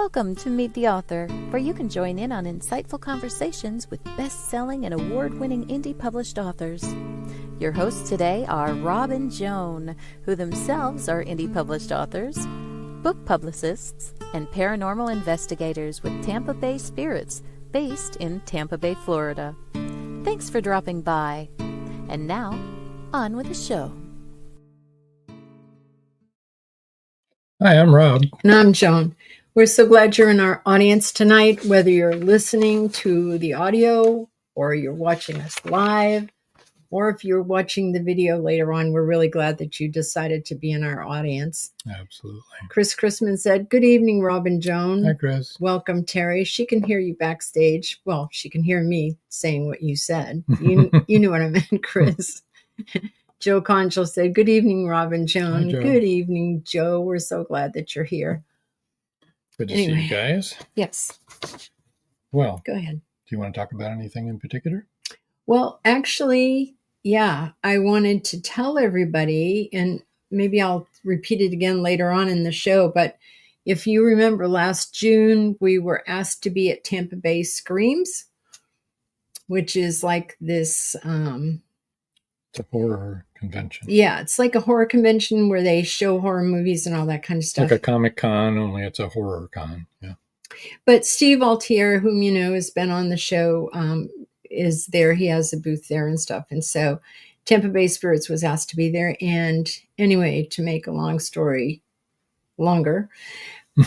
Welcome to Meet the Author, where you can join in on insightful conversations with best-selling and award-winning indie published authors. Your hosts today are Rob and Joan, who themselves are indie published authors, book publicists, and paranormal investigators with Tampa Bay Spirits, based in Tampa Bay, Florida. Thanks for dropping by. And now, on with the show. Hi, I'm Rob. And I'm Joan. We're so glad you're in our audience tonight, whether you're listening to the audio or you're watching us live, or if you're watching the video later on. We're really glad that you decided to be in our audience. Absolutely. Chris Chrisman said, "Good evening, Rob and Joan." Hi, Chris. Welcome, Terri. She can hear you backstage. Well, she can hear me saying what you said. You knew what I meant, Chris. Joe Conchel said, "Good evening, Rob and Joan." Hi, Joe. Good evening, Joe. We're so glad that you're here. Good to see you guys. Yes. Well, Go ahead. do you want to talk about anything in particular? Well, actually, yeah, I wanted to tell everybody, and maybe I'll repeat it again later on in the show, but if you remember last June, we were asked to be at Tampa Bay Screams, which is like this... It's a horror convention. Yeah, it's like a horror convention where they show horror movies and all that kind of stuff. Like a Comic-Con, only it's a horror con. Yeah. But Steve Altier, whom you know has been on the show, is there. He has a booth there and stuff. And so Tampa Bay Spirits was asked to be there. And anyway, to make a long story longer,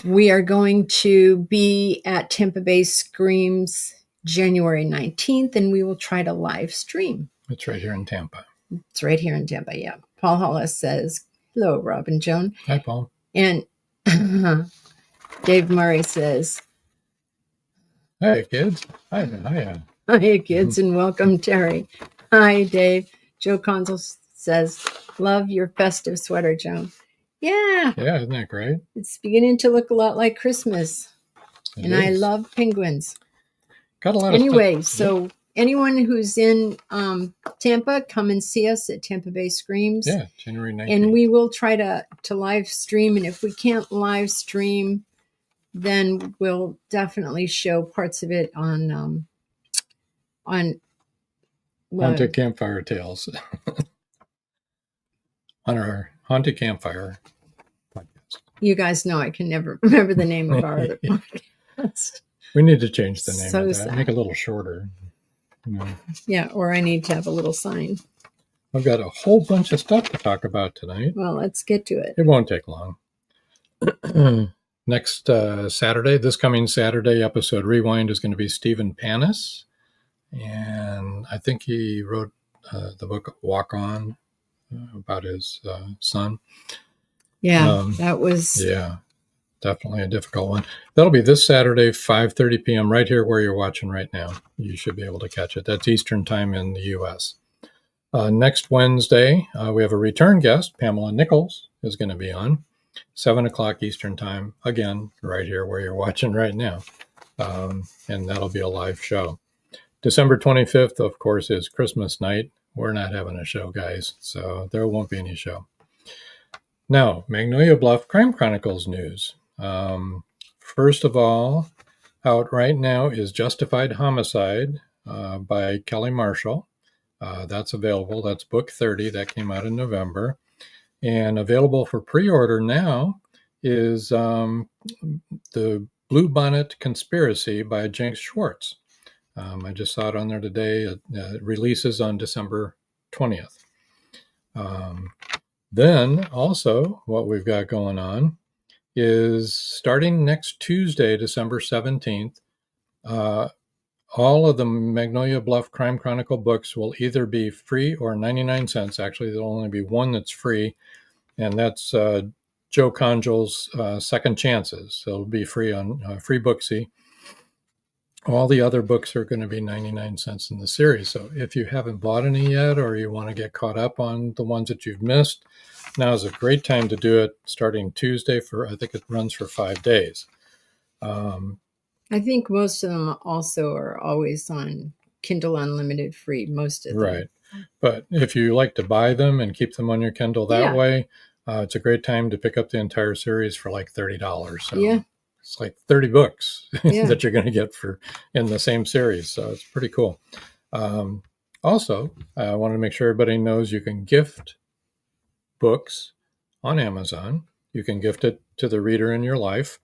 we are going to be at Tampa Bay Screams January 19th, and we will try to live stream. It's right here in Tampa. It's right here in Tampa, yeah. Paul Hollis says, "Hello, Rob and Joan." Hi, Paul. And Dave Murray says, Hi, kids. Hi. "Hi, kids, and welcome, Terri." Hi, Dave. Joe Consul says, "Love your festive sweater, Joan." Yeah, Yeah, isn't that great? it's beginning to look a lot like Christmas. It And I is. love penguins. Got a lot Anyway, of stuff. so anyone who's in Tampa, come and see us at Tampa Bay Screams. Yeah, January 19th. And we will try to live stream. And if we can't live stream, then we'll definitely show parts of it on Haunted Campfire Tales. On our Haunted Campfire podcast. You guys know I can never remember the name of our other podcast. We need to change the name So of that. sad. Make it a little shorter. You know. Yeah, or I need to have a little sign. I've got a whole bunch of stuff to talk about tonight. Well, let's get to it. It won't take long. Next Saturday, this coming Saturday, episode Rewind is going to be Stephen Panis. And I think he wrote the book Walk On about his son. Yeah, that was... Yeah, definitely a difficult one. That'll be this Saturday, 5:30 p.m. right here where you're watching right now. You should be able to catch it. That's Eastern time in the U.S. Next Wednesday, we have a return guest. Pamela Nichols is going to be on 7 o'clock Eastern time. Again, right here where you're watching right now. And that'll be a live show. December 25th, of course, is Christmas night. We're not having a show, guys, so there won't be any show. Now, Magnolia Bluff Crime Chronicles news. First of all, out right now is Justified Homicide by Kelly Marshall. That's available. That's book 30. That came out in November. And available for pre-order now is The Bluebonnet Conspiracy by Jenks Schwartz. I just saw it on there today. It releases on December 20th. Then also what we've got going on is starting next Tuesday, December 17th, all of the Magnolia Bluff Crime Chronicle books will either be free or 99 cents. Actually, there'll only be one that's free, and that's Joe Congel's Second Chances. So it'll be free on Free Booksy. All the other books are going to be 99 cents in the series. So if you haven't bought any yet, or you want to get caught up on the ones that you've missed, now is a great time to do it, starting Tuesday I think it runs for 5 days. I think most of them also are always on Kindle Unlimited free, most of them. Right. But if you like to buy them and keep them on your Kindle that way, it's a great time to pick up the entire series for like $30. So, yeah. it's like 30 books Yeah. that you're going to get in the same series. So it's pretty cool. Also, I want to make sure everybody knows you can gift books on Amazon. You can gift it to the reader in your life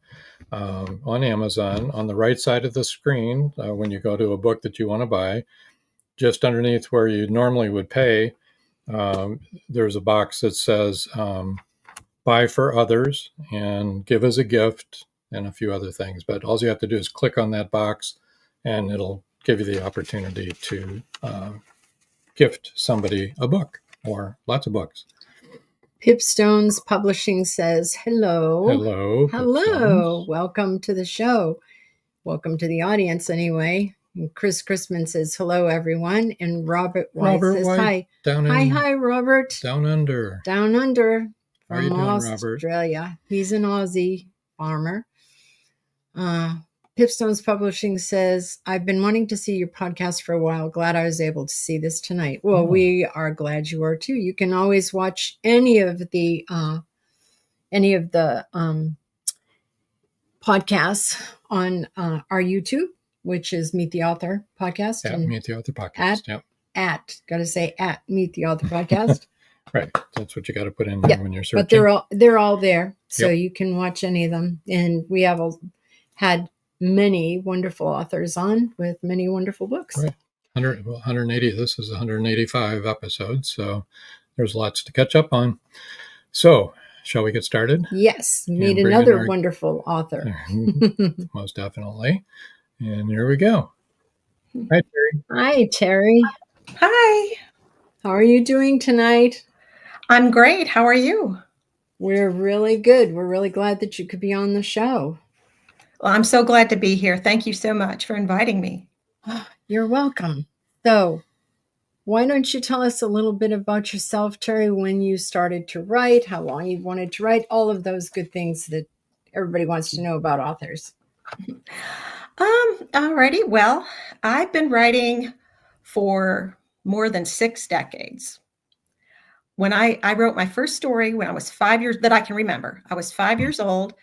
on Amazon. On the right side of the screen, when you go to a book that you want to buy, just underneath where you normally would pay, there's a box that says buy for others and give as a gift and a few other things. But all you have to do is click on that box and it'll give you the opportunity to gift somebody a book or lots of books. Pipstones Publishing says, hello. Hello. Hello. Pipstones. Welcome to the show. Welcome to the audience anyway. And Chris Chrisman says, hello, everyone. And Robert White says, White, hi. Hi, Robert. Down under. Down under. How are you From doing, Australia. Robert? He's an Aussie farmer. Pipstones Publishing says, I've been wanting to see your podcast for a while. Glad I was able to see this tonight. Well, we are glad you are too. You can always watch any of the podcasts on our YouTube, which is Meet the Author Podcast. At Meet the Author Podcast. At Meet the Author Podcast. Right. That's what you got to put in there when you're searching. But they're all there. So you can watch any of them. And we have had many wonderful authors on with many wonderful books. Right. 180. This is 185 episodes. So there's lots to catch up on. So shall we get started? Yes. Meet another wonderful author. Most definitely. And here we go. Hi, Terri. Hi, Terri. Hi. How are you doing tonight? I'm great. How are you? We're really good. We're really glad that you could be on the show. Well, I'm so glad to be here. Thank you so much for inviting me. You're welcome. So, why don't you tell us a little bit about yourself, Terri, when you started to write, how long you've wanted to write, all of those good things that everybody wants to know about authors. Alrighty. Well, I've been writing for more than 6 decades. When I wrote my first story when I was 5 years, that I can remember, I was 5 years old,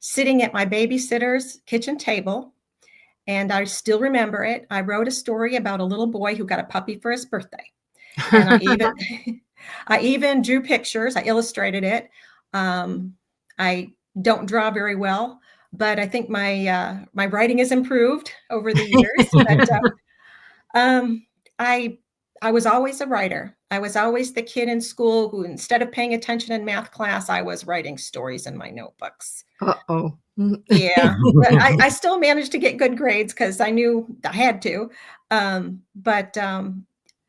sitting at my babysitter's kitchen table, and I still remember it. I wrote a story about a little boy who got a puppy for his birthday. And I even drew pictures. I illustrated it. I don't draw very well, but I think my writing has improved over the years. But I was always a writer. I was always the kid in school who, instead of paying attention in math class, I was writing stories in my notebooks. Uh-oh. Yeah, but I still managed to get good grades because I knew I had to. But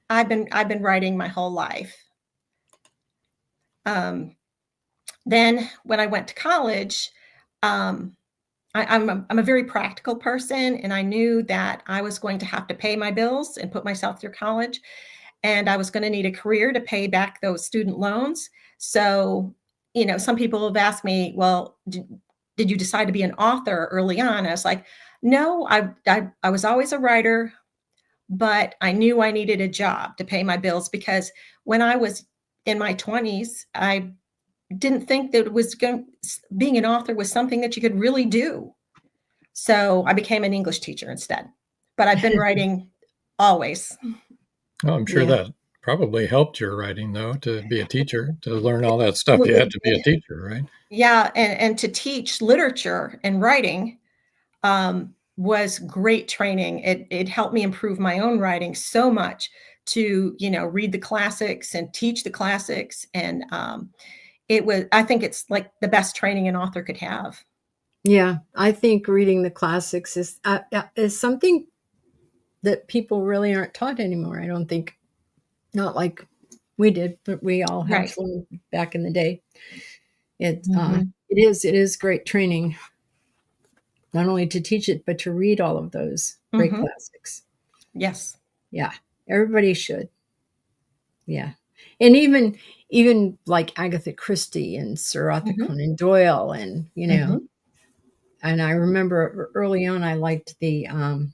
I've been writing my whole life. Then when I went to college, I'm a very practical person, and I knew that I was going to have to pay my bills and put myself through college, and I was going to need a career to pay back those student loans. So, some people have asked me, well, did you decide to be an author early on? I was like, no, I was always a writer, but I knew I needed a job to pay my bills because when I was in my 20s, I didn't think that being an author was something that you could really do. So I became an English teacher instead. But I've been writing always. Oh, I'm sure that probably helped your writing, though, to be a teacher, to learn all that stuff. You had to be a teacher, right? Yeah, and to teach literature and writing was great training. It helped me improve my own writing so much to, read the classics and teach the classics. And I think it's like the best training an author could have. Yeah, I think reading the classics is something that people really aren't taught anymore. I don't think, not like we did, but we all had to back in the day. It is great training, not only to teach it, but to read all of those great classics. Yes. Yeah, everybody should. Yeah. And even like Agatha Christie and Sir Arthur Conan Doyle and, and I remember early on, I liked the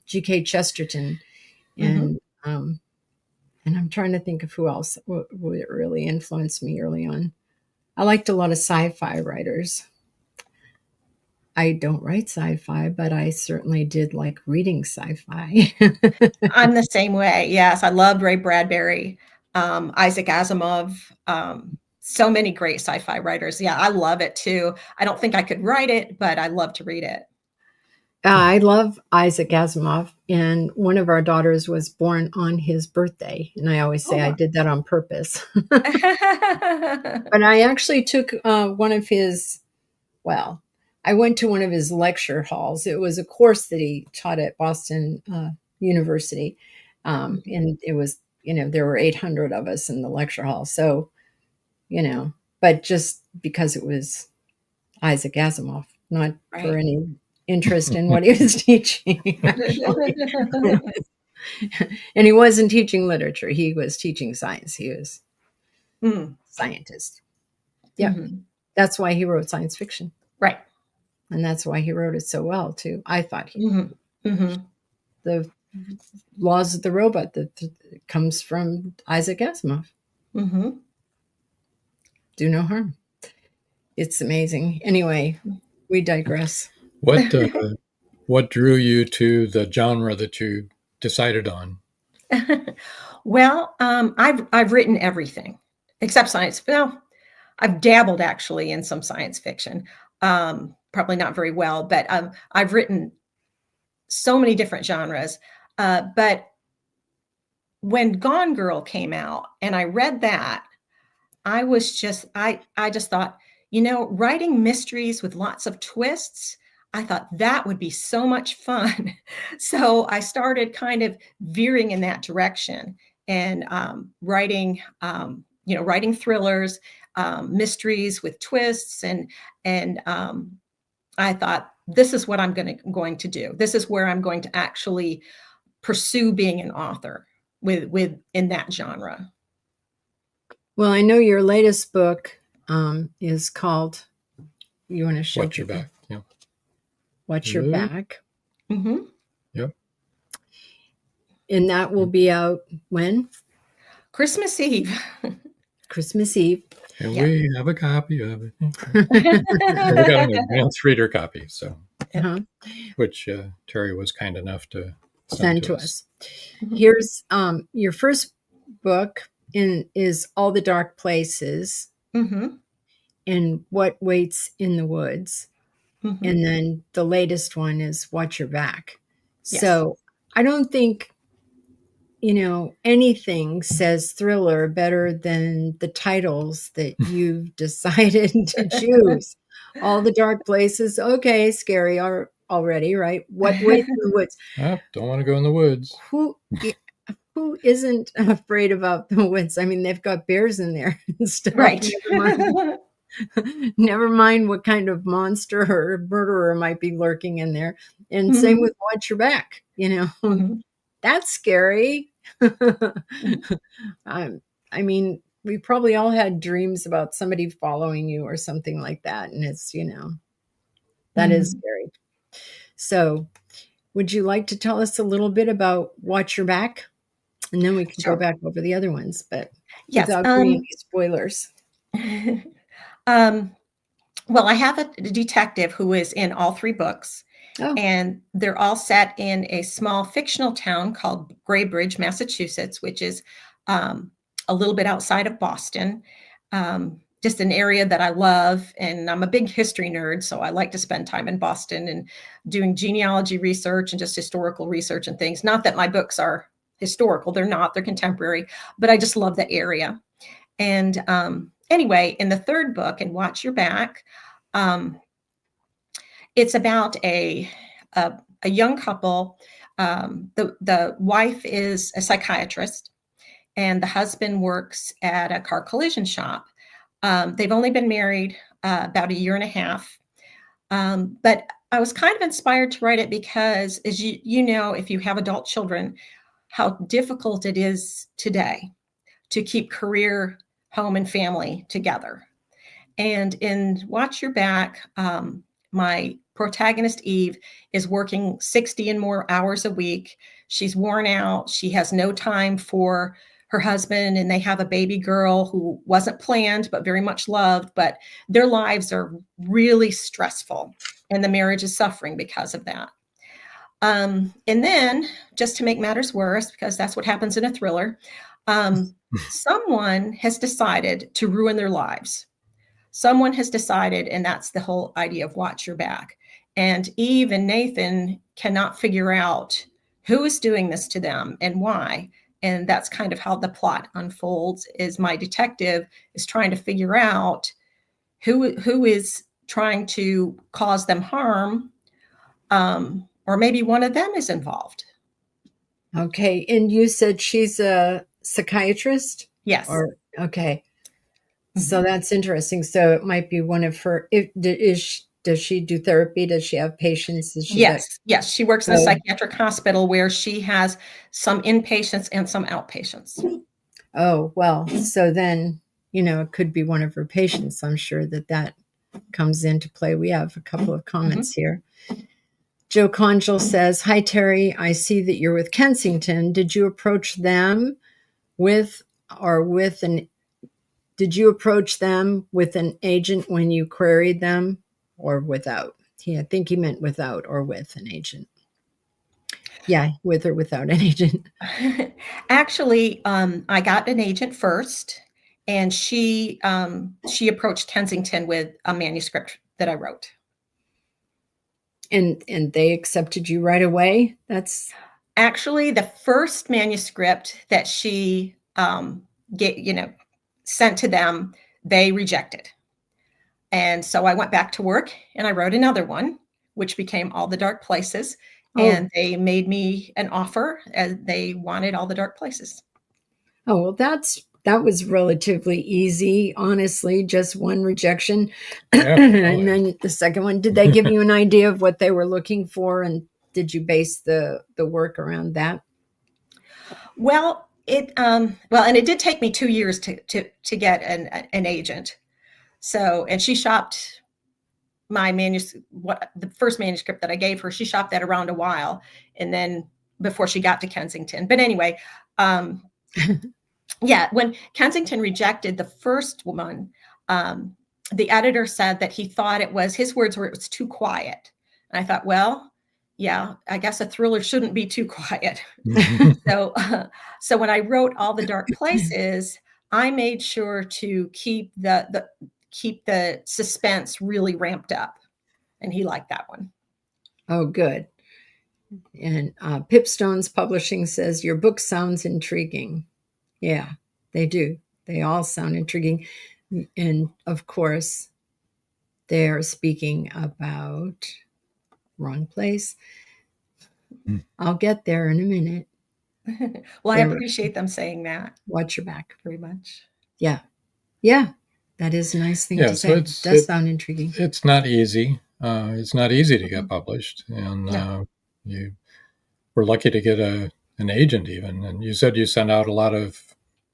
G.K. Chesterton and I'm trying to think of who else would really influence me early on. I liked a lot of sci-fi writers. I don't write sci-fi, but I certainly did like reading sci-fi. I'm the same way. Yes, I loved Ray Bradbury, Isaac Asimov, so many great sci-fi writers. Yeah, I love it too. I don't think I could write it, but I love to read it. I love Isaac Asimov, and one of our daughters was born on his birthday, and I always say I Oh. did that on purpose. But I actually took one of his, well, I went to one of his lecture halls. It was a course that he taught at Boston University, and it was, there were 800 of us in the lecture hall. So, but just because it was Isaac Asimov, not for Right. any interest in what he was teaching, actually. And he wasn't teaching literature. He was teaching science. He was a scientist. Yeah. Mhm. That's why he wrote science fiction. Right. And that's why he wrote it so well, too. I thought he the laws of the robot that comes from Isaac Asimov. Do no harm. It's amazing. Anyway, we digress. What drew you to the genre that you decided on? Well, I've written everything except science. Well, I've dabbled actually in some science fiction, probably not very well, but I've written so many different genres. But when Gone Girl came out and I read that, I just thought, writing mysteries with lots of twists, I thought that would be so much fun. So I started kind of veering in that direction and writing thrillers, mysteries with twists, and I thought this is what I'm going to do. This is where I'm going to actually pursue being an author with in that genre. Well, I know your latest book is called, you want to show Watch Your Back. Yeah. Watch Your Back. Mm-hmm. Yep. And that will be out when? Christmas Eve. Christmas Eve. And Yeah. we have a copy of it. We got an advanced reader copy, so which Terri was kind enough to send to us. Mm-hmm. Here's your first book is All the Dark Places and What Waits in the Woods. And then the latest one is Watch Your Back. Yes. So I don't think, anything says thriller better than the titles that you've decided to choose. All the Dark Places. Okay, scary already, right? What Waits in the Woods. Don't want to go in the woods. Who isn't afraid about the woods? I mean, they've got bears in there and stuff. Right. Never mind what kind of monster or murderer might be lurking in there. And same with Watch Your Back. That's scary. I mean, we probably all had dreams about somebody following you or something like that. And it's, that is scary. So would you like to tell us a little bit about Watch Your Back? And then we can go back over the other ones, but without giving any spoilers. Well, I have a detective who is in all three books, and they're all set in a small fictional town called Graybridge, Massachusetts, which is a little bit outside of Boston. Just an area that I love, and I'm a big history nerd, so I like to spend time in Boston and doing genealogy research and just historical research and things. Not that my books are historical, they're not, they're contemporary, but I just love the area. And anyway, in the third book, in Watch Your Back, it's about a young couple. The wife is a psychiatrist, and the husband works at a car collision shop. They've only been married about a year and a half, but I was kind of inspired to write it because, as you know, if you have adult children, how difficult it is today to keep career, home, and family together. And in Watch Your Back, my protagonist, Eve, is working 60 and more hours a week. She's worn out. She has no time for her husband, and they have a baby girl who wasn't planned, but very much loved, but their lives are really stressful and the marriage is suffering because of that. And then, just to make matters worse, because that's what happens in a thriller, someone has decided to ruin their lives. Someone has decided, and that's the whole idea of watch your back. And Eve and Nathan cannot figure out who is doing this to them and why. And that's kind of how the plot unfolds, is my detective is trying to figure out who is trying to cause them harm, or maybe one of them is involved. Okay. And you said she's a psychiatrist? Yes. Okay. So that's interesting. So it might be one of her. Does she do therapy? Does she have patients? Yes. She works in a psychiatric hospital where she has some inpatients and some outpatients. Oh, well, so then, it could be one of her patients. I'm sure that comes into play. We have a couple of comments here. Joe Conjal says, "Hi, Terri. I see that you're with Kensington. Did you approach them with an agent when you queried them, or without?" I think he meant without or with an agent. Yeah, with or without an agent. Actually, I got an agent first, and she approached Kensington with a manuscript that I wrote. And they accepted you right away? That's actually the first manuscript that she sent to them, they rejected. And so I went back to work and I wrote another one, which became All the Dark Places. And they made me an offer, as they wanted All the Dark Places. Oh, well, that was relatively easy, honestly, just one rejection. Yeah, and then the second one, did they give you an idea of what they were looking for? And did you base the work around that? Well, and it did take me 2 years to get an agent. So, and she shopped my the first manuscript that I gave her, she shopped that around a while, and then before she got to Kensington. But anyway, yeah, when Kensington rejected the first one, the editor said that he thought his words were, it was too quiet. And I thought, well, yeah, I guess a thriller shouldn't be too quiet. So when I wrote All the Dark Places, I made sure to keep the suspense really ramped up, and he liked that one. Oh, good. And Pipstones Publishing says, your book sounds intriguing. Yeah, they do. They all sound intriguing. And of course, they're speaking about wrong place. I'll get there in a minute. Well, I appreciate them saying that. Watch your back. Very much. Yeah. Yeah. That is a nice thing to say. It does sound intriguing. It's not easy. It's not easy to get published. And you were lucky to get an agent even. And you said you sent out a lot of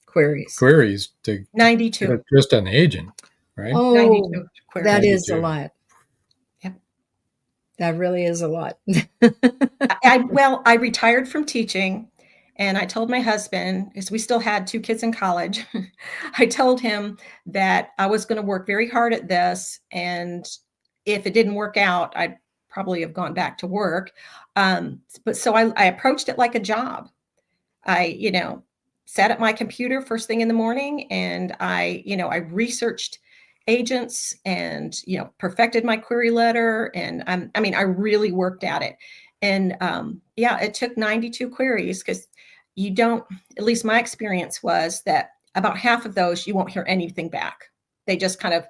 queries to 92. Just an agent, right? Oh, 92 queries. That is a lot. Yep. That really is a lot. I retired from teaching, and I told my husband, because we still had 2 kids in college, I told him that I was going to work very hard at this. And if it didn't work out, I'd probably have gone back to work. But so I approached it like a job. I, sat at my computer first thing in the morning, and I researched agents and, perfected my query letter. And I really worked at it. And it took 92 queries, because you don't, at least my experience was that about half of those, you won't hear anything back. They just kind of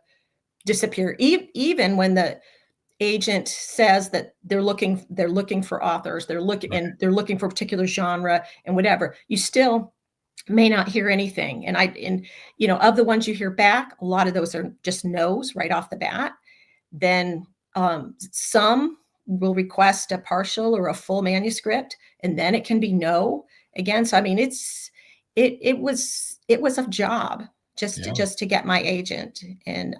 disappear. Even when the agent says that they're looking for authors, they're looking for a particular genre and whatever, you still may not hear anything. And of the ones you hear back, a lot of those are just no's right off the bat. Then some will request a partial or a full manuscript, and then it can be no again. So it was a job just to get my agent, and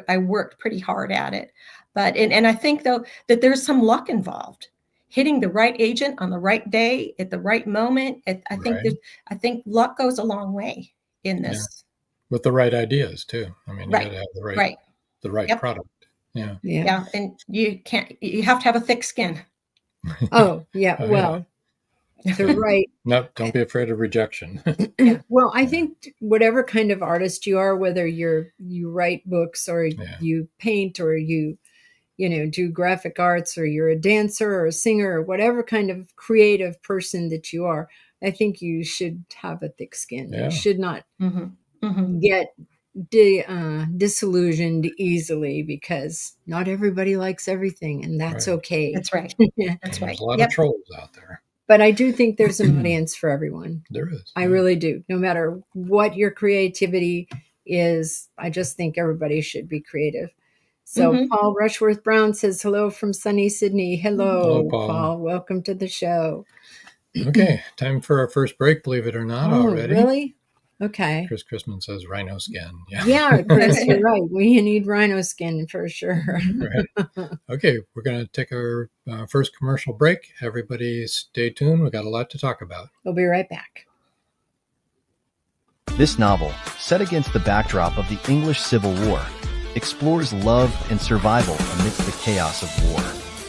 I worked pretty hard at it. But and I think though that there's some luck involved. hitting the right agent on the right day at the right moment. I think luck goes a long way in this. With the right ideas too. I mean, you got to have the right Yep. product. Yeah. And you have to have a thick skin. Oh, yeah. Well, the right. No, don't be afraid of rejection. Well, I think whatever kind of artist you are, whether you write books or you paint or you do graphic arts, or you're a dancer or a singer or whatever kind of creative person that you are, I think you should have a thick skin. You should not get disillusioned easily, because not everybody likes everything, and that's okay. That's right. That's right. There's a lot of trolls out there. But I do think there's an audience for everyone. There is. I really do. No matter what your creativity is, I just think everybody should be creative. So Paul Rushworth Brown says hello from sunny Sydney. Hello, Paul. Welcome to the show. Okay, time for our first break, believe it or not, already. Really? Okay. Chris Chrisman says rhino skin. Yeah, Chris, you're right. We need rhino skin for sure. Right. Okay, we're going to take our first commercial break. Everybody stay tuned. We've got a lot to talk about. We'll be right back. This novel, set against the backdrop of the English Civil War, explores love and survival amidst the chaos of war.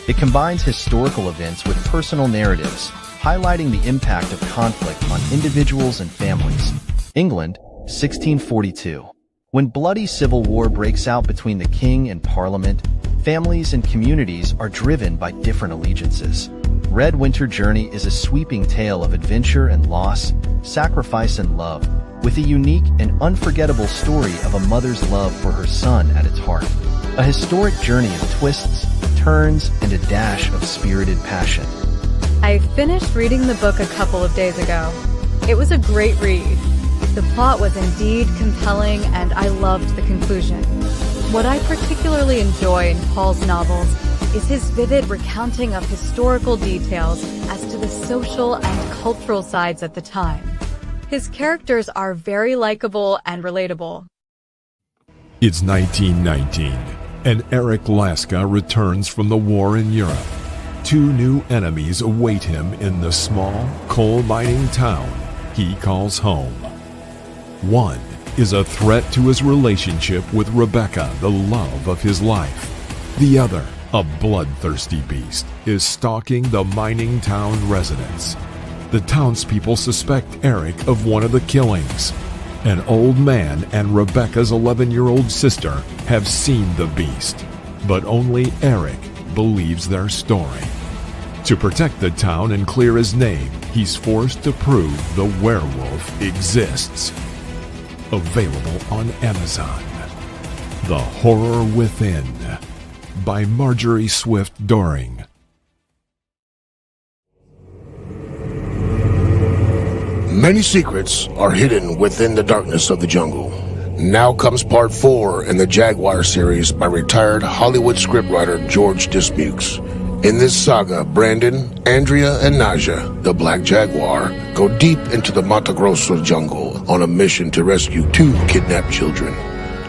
It combines historical events with personal narratives, highlighting the impact of conflict on individuals and families. England, 1642. When bloody civil war breaks out between the king and parliament, families and communities are driven by different allegiances. Red Winter Journey is a sweeping tale of adventure and loss, sacrifice and love, with a unique and unforgettable story of a mother's love for her son at its heart. A historic journey of twists, turns, and a dash of spirited passion. I finished reading the book a couple of days ago. It was a great read. The plot was indeed compelling, and I loved the conclusion. What I particularly enjoy in Paul's novels is his vivid recounting of historical details as to the social and cultural sides at the time. His characters are very likable and relatable. It's 1919, and Eric Laska returns from the war in Europe. Two new enemies await him in the small, coal mining town he calls home. One is a threat to his relationship with Rebecca, the love of his life. The other, a bloodthirsty beast, is stalking the mining town residents. The townspeople suspect Eric of one of the killings. An old man and Rebecca's 11-year-old sister have seen the beast, but only Eric believes their story. To protect the town and clear his name, he's forced to prove the werewolf exists. Available on Amazon. The Horror Within by Marjorie Swift Doring. Many secrets are hidden within the darkness of the jungle. Now comes part 4 in the Jaguar series by retired Hollywood scriptwriter George Dismukes. In this saga, Brandon, Andrea, and Naja, the Black Jaguar, go deep into the Mato Grosso jungle on a mission to rescue 2 kidnapped children.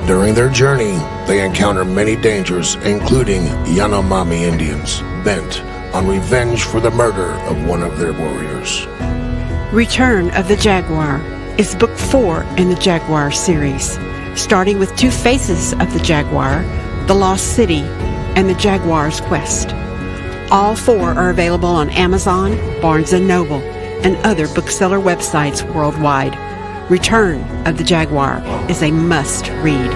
During their journey, they encounter many dangers, including Yanomami Indians, bent on revenge for the murder of one of their warriors. Return of the Jaguar is book 4 in the Jaguar series, starting with 2 faces of the Jaguar, the Lost City, and the Jaguar's Quest. All 4 are available on Amazon, Barnes & Noble, and other bookseller websites worldwide. Return of the Jaguar is a must-read.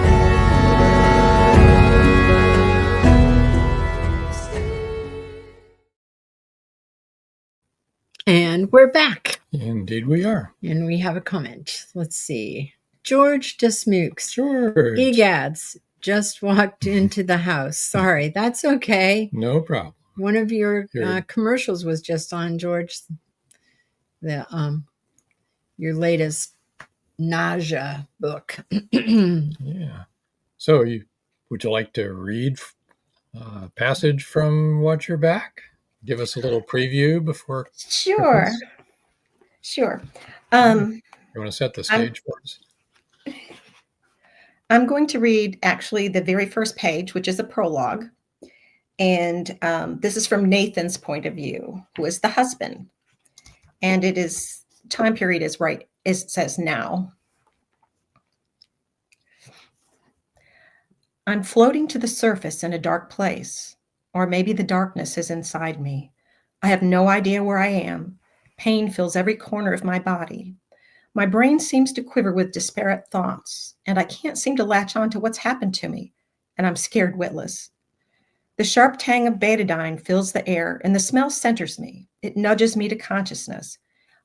And we're back. Indeed we are. And we have a comment. Let's see. George Dismukes. George. Egads just walked into the house. Sorry, that's okay. No problem. One of your commercials was just on, George. The your latest Naja book. Yeah. So would you like to read a passage from Watch Your Back? Give us a little preview before. Sure. You want to set the stage for us? I'm going to read actually the very first page, which is a prologue. And this is from Nathan's point of view, who is the husband. And it is, time period is right, it says now. I'm floating to the surface in a dark place, or maybe the darkness is inside me. I have no idea where I am. Pain fills every corner of my body. My brain seems to quiver with disparate thoughts, and I can't seem to latch on to what's happened to me, and I'm scared witless. The sharp tang of betadine fills the air, and the smell centers me. It nudges me to consciousness.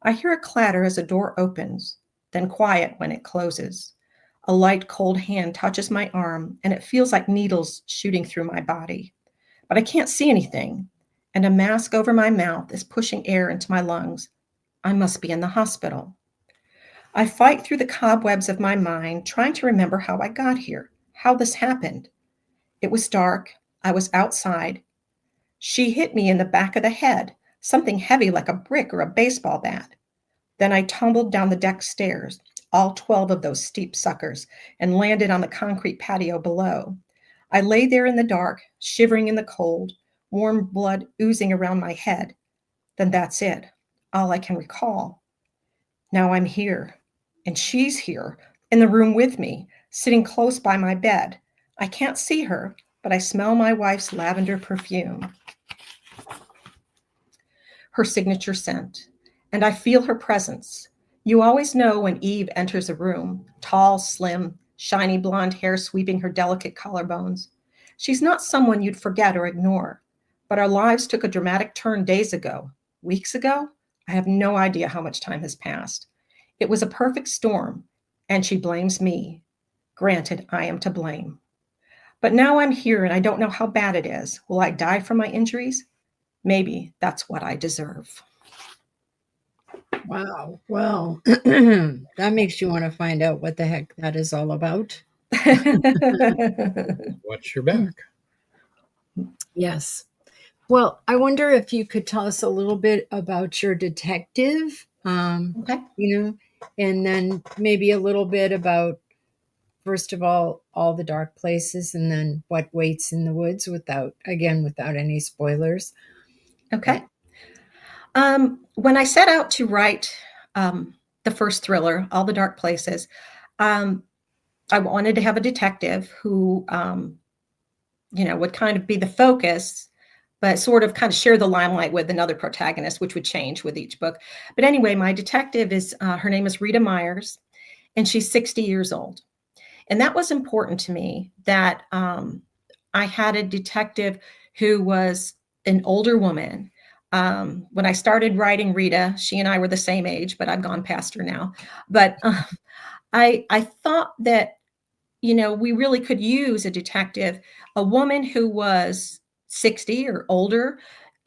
I hear a clatter as a door opens, then quiet when it closes. A light, cold hand touches my arm, and it feels like needles shooting through my body. But I can't see anything, and a mask over my mouth is pushing air into my lungs. I must be in the hospital. I fight through the cobwebs of my mind, trying to remember how I got here, how this happened. It was dark. I was outside. She hit me in the back of the head, something heavy like a brick or a baseball bat. Then I tumbled down the deck stairs, all 12 of those steep suckers, and landed on the concrete patio below. I lay there in the dark, shivering in the cold, warm blood oozing around my head. Then that's it, all I can recall. Now I'm here, and she's here, in the room with me, sitting close by my bed. I can't see her, but I smell my wife's lavender perfume, her signature scent, and I feel her presence. You always know when Eve enters a room, tall, slim, shiny blonde hair sweeping her delicate collarbones. She's not someone you'd forget or ignore, but our lives took a dramatic turn days ago, weeks ago. I have no idea how much time has passed. It was a perfect storm, and she blames me. Granted, I am to blame. But now I'm here and I don't know how bad it is. Will I die from my injuries? Maybe that's what I deserve. Wow. Well, that makes you want to find out what the heck that is all about. Watch your back. Yes. Well, I wonder if you could tell us a little bit about your detective, Okay. And then maybe a little bit about, first of all the dark places, and then what waits in the woods, without any spoilers. Okay. When I set out to write the first thriller, All the Dark Places, I wanted to have a detective who, would kind of be the focus, but sort of kind of share the limelight with another protagonist, which would change with each book. But anyway, my detective is, her name is Rita Myers, and she's 60 years old. And that was important to me, that I had a detective who was an older woman. When I started writing Rita, she and I were the same age, but I've gone past her now. But I thought that, we really could use a detective, a woman who was 60 or older,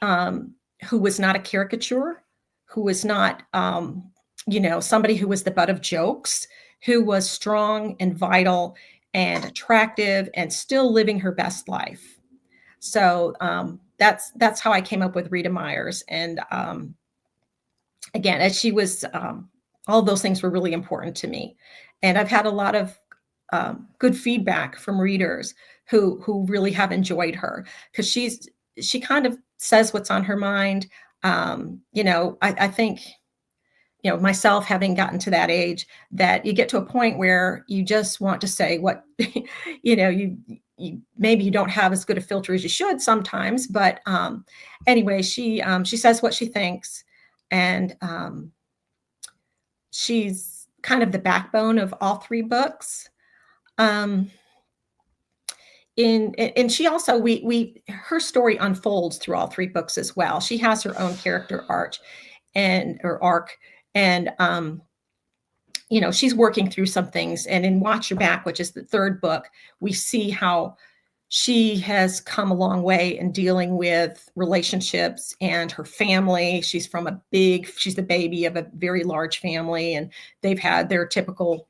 who was not a caricature, who was not, somebody who was the butt of jokes, who was strong and vital and attractive and still living her best life. So that's how I came up with Rita Myers. And again, as she was, all those things were really important to me. And I've had a lot of good feedback from readers who really have enjoyed her, because she kind of says what's on her mind. I think, myself having gotten to that age, that you get to a point where you just want to say what, you maybe you don't have as good a filter as you should sometimes, but anyway, she says what she thinks, and she's kind of the backbone of all three books. And she also, her story unfolds through all three books as well. She has her own character arc, and she's working through some things. And in Watch Your Back, which is the third book, we see how she has come a long way in dealing with relationships and her family. She's the baby of a very large family, and they've had their typical,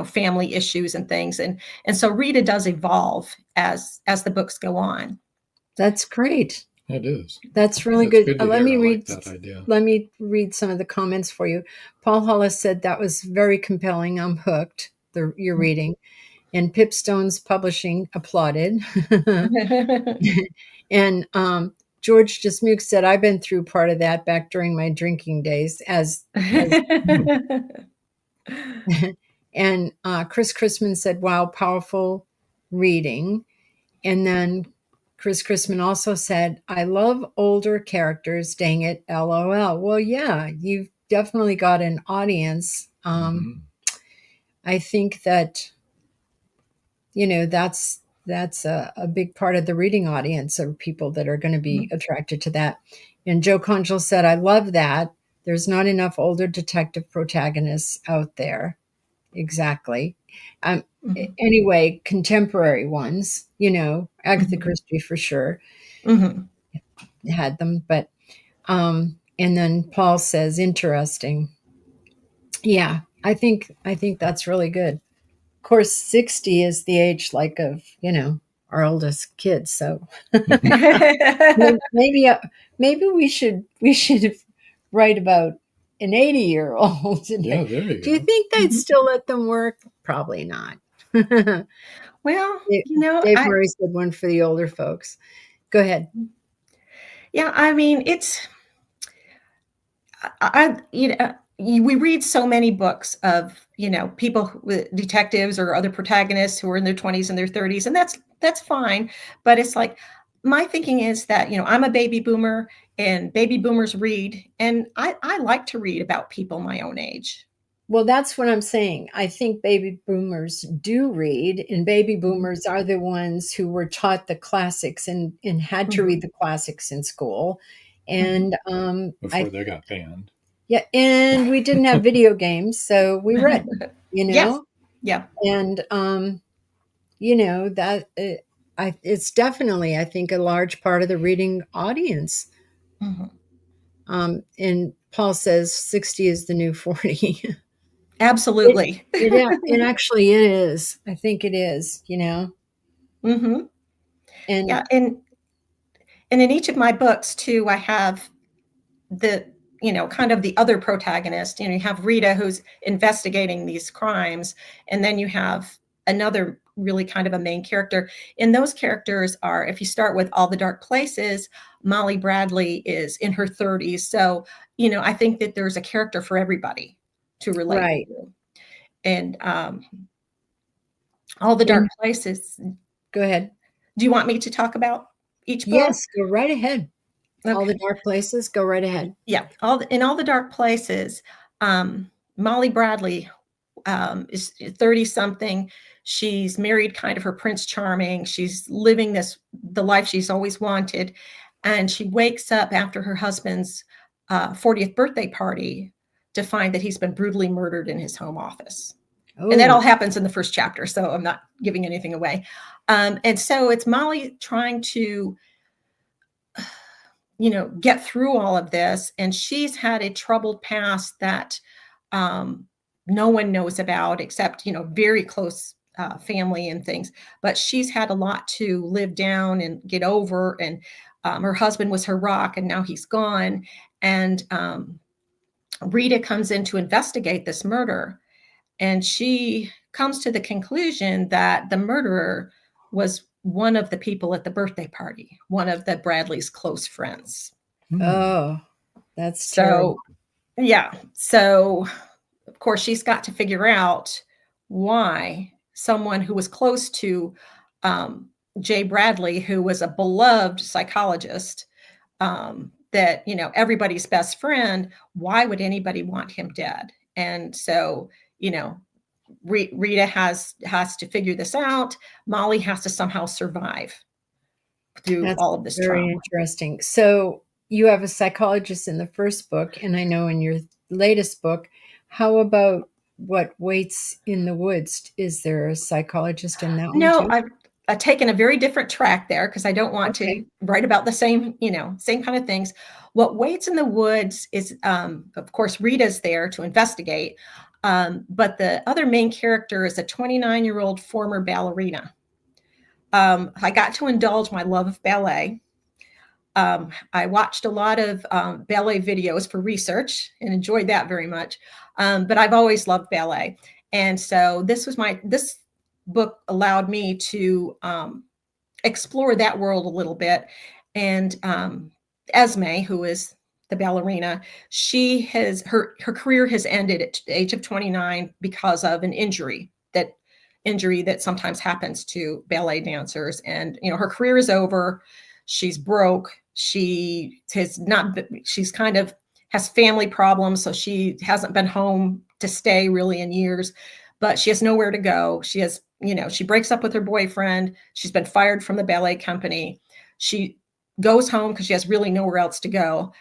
family issues and things. And so Rita does evolve as the books go on. That's great. It is. That's really good. Let me read that idea. Let me read some of the comments for you. Paul Hollis said that was very compelling. I'm hooked. You're reading. And Pipstone's Publishing applauded. And George Dismuke said, I've been through part of that back during my drinking days as and Chris Chrisman said, wow, powerful reading. And then Chris Chrisman also said, I love older characters, dang it, LOL. Well, yeah, you've definitely got an audience. I think that, that's a big part of the reading audience of people that are going to be attracted to that. And Joe Conchal said, I love that. There's not enough older detective protagonists out there. Exactly. Anyway, contemporary ones, Agatha Christie for sure had them. But, and then Paul says, interesting. Yeah, I think that's really good. Of course, 60 is the age of, our oldest kids. So maybe we should write about an 80-year-old. Yeah, there you go. Do you think they'd still let them work? Probably not. Well, Dave Murray said one for the older folks. Go ahead. Yeah, I mean, we read so many books of, people with detectives or other protagonists who are in their 20s and their 30s, and that's fine. But it's like, my thinking is that, I'm a baby boomer and baby boomers read, and I like to read about people my own age. Well, that's what I'm saying. I think baby boomers do read, and baby boomers are the ones who were taught the classics and had to read the classics in school. And before they got banned. Yeah, and we didn't have video games, so we read, Yes. Yeah. And that it's definitely, I think, a large part of the reading audience. And Paul says 60 is the new 40. Absolutely. It actually is. I think it is, And yeah, and in each of my books too, I have the kind of the other protagonist. You have Rita, who's investigating these crimes, and then you have another really kind of a main character. And those characters are, if you start with All the Dark Places, Molly Bradley is in her 30s. So, I think that there's a character for everybody to relate to. And All the Dark Places. Go ahead. Do you want me to talk about each book? Yes, go right ahead. Okay. All the Dark Places, go right ahead. Yeah, in All the Dark Places, Molly Bradley is 30-something. She's married kind of her Prince Charming. She's living the life she's always wanted. And she wakes up after her husband's 40th birthday party to find that he's been brutally murdered in his home office. Oh. And that all happens in the first chapter, so I'm not giving anything away. And so it's Molly trying to get through all of this. And she's had a troubled past that no one knows about except, very close family and things. But she's had a lot to live down and get over. And her husband was her rock, and now he's gone. And Rita comes in to investigate this murder. And she comes to the conclusion that the murderer was one of the people at the birthday party, one of the Bradley's close friends. Oh, that's terrible. Yeah. So, of course, she's got to figure out why someone who was close to Jay Bradley, who was a beloved psychologist, that, everybody's best friend, why would anybody want him dead? And so, Rita has to figure this out. Molly has to somehow survive through all of this very trauma. Interesting. So you have a psychologist in the first book, and I know in your latest book. How about What Waits in the Woods? Is there a psychologist in that one? No, I've taken a very different track there because I don't want to write about the same kind of things. What Waits in the Woods is, of course, Rita's there to investigate. But the other main character is a 29-year-old former ballerina. I got to indulge my love of ballet. I watched a lot of ballet videos for research and enjoyed that very much. But I've always loved ballet. And so this book allowed me to explore that world a little bit. And Esme, who is the ballerina, she has her career has ended at the age of 29 because of an injury that sometimes happens to ballet dancers. And her career is over. She's broke. She's kind of has family problems, so she hasn't been home to stay really in years, but she has nowhere to go. She has, she breaks up with her boyfriend. She's been fired from the ballet company. She goes home because she has really nowhere else to go.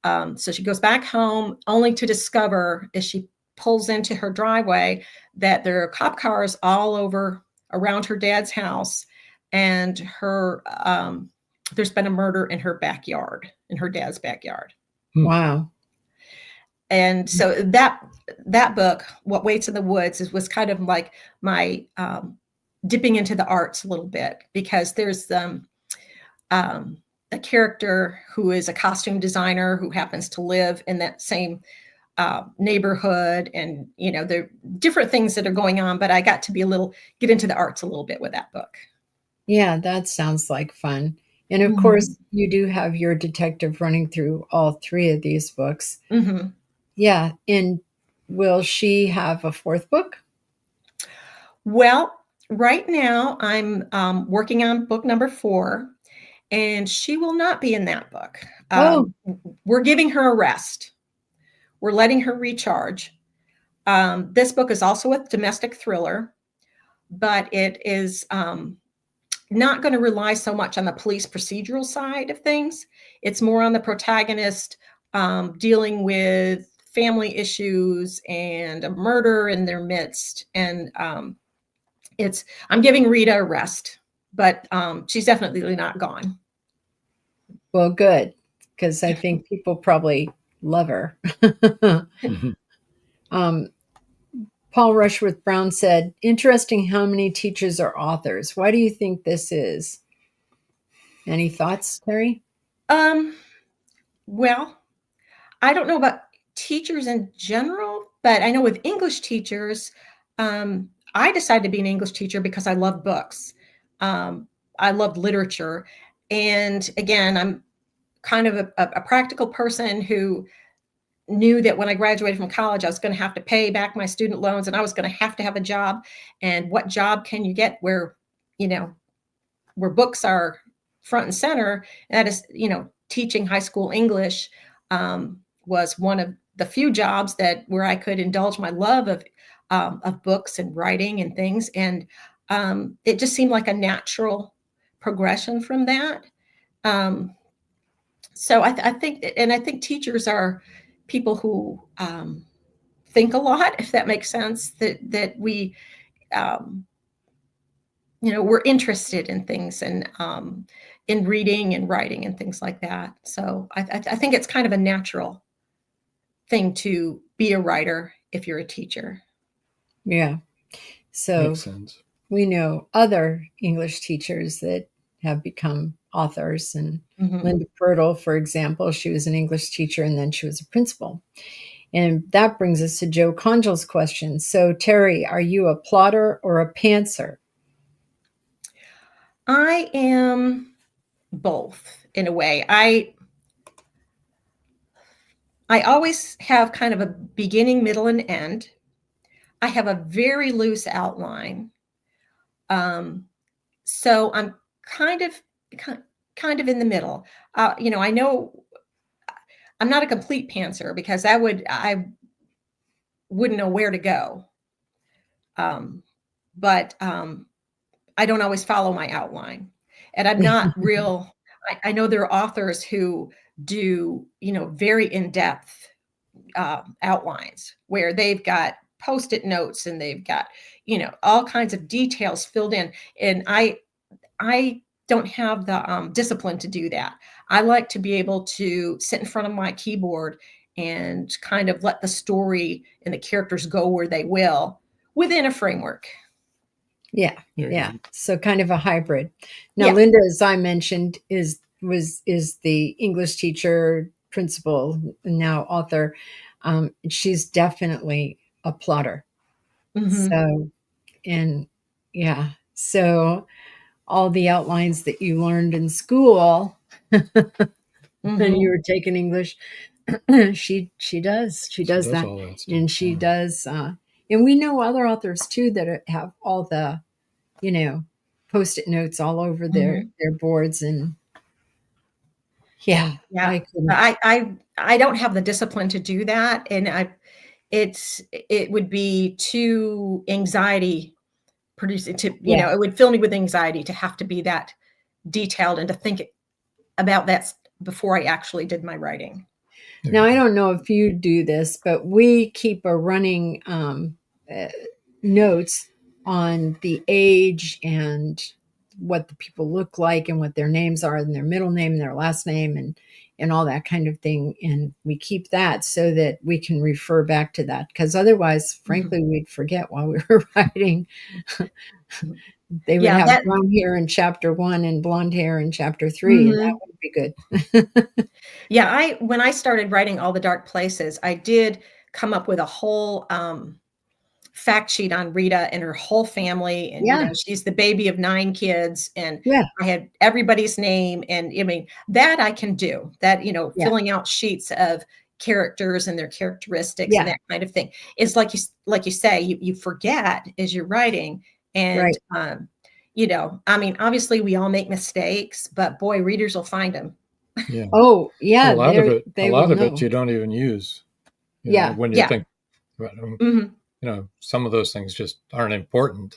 So she goes back home only to discover, as she pulls into her driveway, that there are cop cars all over around her dad's house, and there's been a murder in her backyard, in her dad's backyard. Wow. And so that book, What Waits in the Woods, was kind of like my dipping into the arts a little bit, because there's a character who is a costume designer who happens to live in that same neighborhood, and there are different things that are going on, but I got to get into the arts a little bit with that book. Yeah, that sounds like fun. And of course, you do have your detective running through all three of these books. Mm-hmm. Yeah. And will she have a fourth book? Well, right now I'm working on book number 4, and she will not be in that book. We're giving her a rest. We're letting her recharge. This book is also a domestic thriller, but it is not going to rely so much on the police procedural side of things. It's more on the protagonist dealing with family issues and a murder in their midst. And I'm giving Rita a rest, but she's definitely not gone. Well, good, because I think people probably love her. Paul Rushworth Brown said, interesting how many teachers are authors. Why do you think this is? Any thoughts, Terri? Well, I don't know about teachers in general, but I know with English teachers, I decided to be an English teacher because I love books. I love literature. And again, I'm kind of a practical person who knew that when I graduated from college, I was going to have to pay back my student loans, and I was going to have a job. And what job can you get where books are front and center? And that is, teaching high school English was one of the few jobs where I could indulge my love of books and writing and things. And it just seemed like a natural progression from that. So I think teachers are people who think a lot, if that makes sense, that we, we're interested in things, and in reading and writing and things like that. So I think it's kind of a natural thing to be a writer if you're a teacher. Yeah. So Makes sense. We know other English teachers that have become authors, and Linda Pirtle, for example, she was an English teacher and then she was a principal. And that brings us to Joe Congel's question. So, Terri, are you a plotter or a pantser? I am both, in a way. I always have kind of a beginning, middle, and end. I have a very loose outline. So I'm kind of in the middle. I know I'm not a complete pantser, because I wouldn't know where to go. But I don't always follow my outline, and I'm not real. I know there are authors who do, very in-depth outlines where they've got Post-it notes and they've got, all kinds of details filled in. And I don't have the discipline to do that. I like to be able to sit in front of my keyboard and kind of let the story and the characters go where they will within a framework. Yeah. So kind of a hybrid. Now, Linda, as I mentioned, is the English teacher, principal, now author. She's definitely a plotter. So, and Yeah. So all the outlines that you learned in school when you were taking English, she does. She does that. all that stuff. And she does. And we know other authors too that have all the, post-it notes all over their boards. And yeah, Yeah. I couldn't. I don't have the discipline to do that. And it would be too anxiety producing to, Yeah. it would fill me with anxiety to have to be that detailed and to think about that before I actually did my writing. Now, I don't know if you do this, but we keep a running notes on the age and what the people look like and what their names are and their middle name and their last name and all that kind of thing. And we keep that so that we can refer back to that, because otherwise, frankly, we'd forget while we were writing. They would have brown hair in chapter 1 and blonde hair in chapter 3, and that would be good. Yeah, when I started writing All the Dark Places, I did come up with a whole fact sheet on Rita and her whole family. And she's the baby of 9 kids, and I had everybody's name. And I mean, that I can do that, filling out sheets of characters and their characteristics and that kind of thing. It's like you say, you forget as you're writing. And I mean, obviously we all make mistakes, but boy, readers will find them. Yeah. Oh, yeah. A lot of it you don't even use. When you think about them. Some of those things just aren't important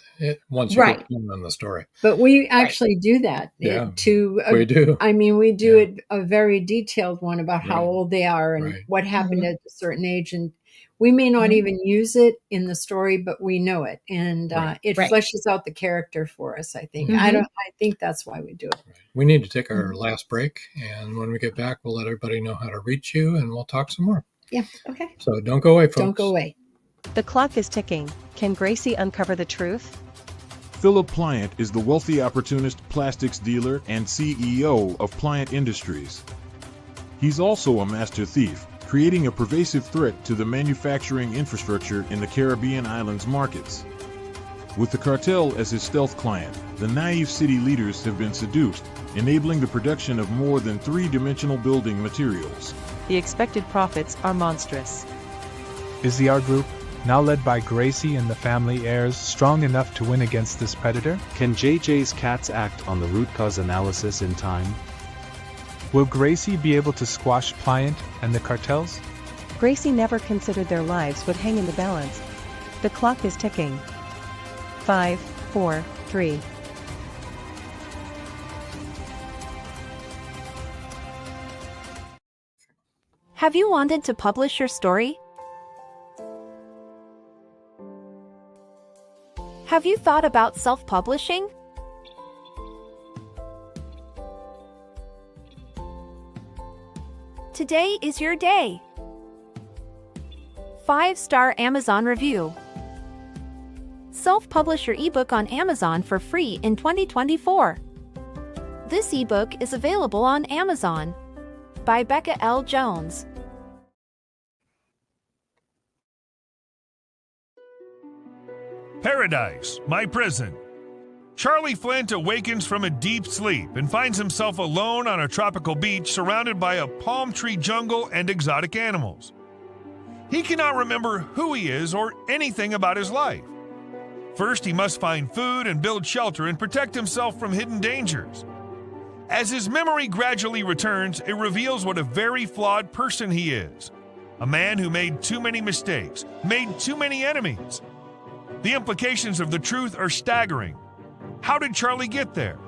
once you get on the story. But we actually do that. We do. I mean, we do it a very detailed one about how old they are and what happened at a certain age. And we may not even use it in the story, but we know it. And it fleshes out the character for us, I think. I think that's why we do it. We need to take our last break. And when we get back, we'll let everybody know how to reach you and we'll talk some more. Yeah. Okay. So don't go away, folks. Don't go away. The clock is ticking. Can Gracie uncover the truth? Philip Pliant is the wealthy opportunist plastics dealer and CEO of Pliant Industries. He's also a master thief, creating a pervasive threat to the manufacturing infrastructure in the Caribbean islands markets. With the cartel as his stealth client, the naive city leaders have been seduced, enabling the production of more than 3-dimensional building materials. The expected profits are monstrous. Is the art group, now led by Gracie and the family heirs, strong enough to win against this predator? Can JJ's cats act on the root cause analysis in time? Will Gracie be able to squash Pliant and the cartels? Gracie never considered their lives would hang in the balance. The clock is ticking. 5, 4, 3. Have you wanted to publish your story? Have you thought about self-publishing? Today is your day. 5-star Amazon review. Self-publish your ebook on Amazon for free in 2024. This ebook is available on Amazon by Becca L. Jones. Paradise, my prison. Charlie Flint awakens from a deep sleep and finds himself alone on a tropical beach surrounded by a palm tree jungle and exotic animals. He cannot remember who he is or anything about his life. First, he must find food and build shelter and protect himself from hidden dangers. As his memory gradually returns, it reveals what a very flawed person he is. A man who made too many mistakes, made too many enemies. The implications of the truth are staggering. How did Charlie get there?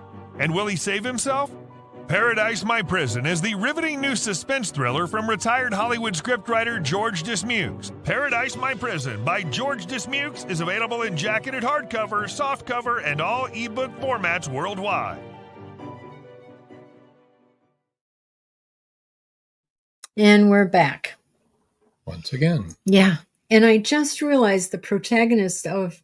And will he save himself? Paradise, My Prison is the riveting new suspense thriller from retired Hollywood scriptwriter George Dismukes. Paradise, My Prison by George Dismukes is available in jacketed hardcover, softcover, and all ebook formats worldwide. And we're back. Once again. Yeah. And I just realized the protagonist of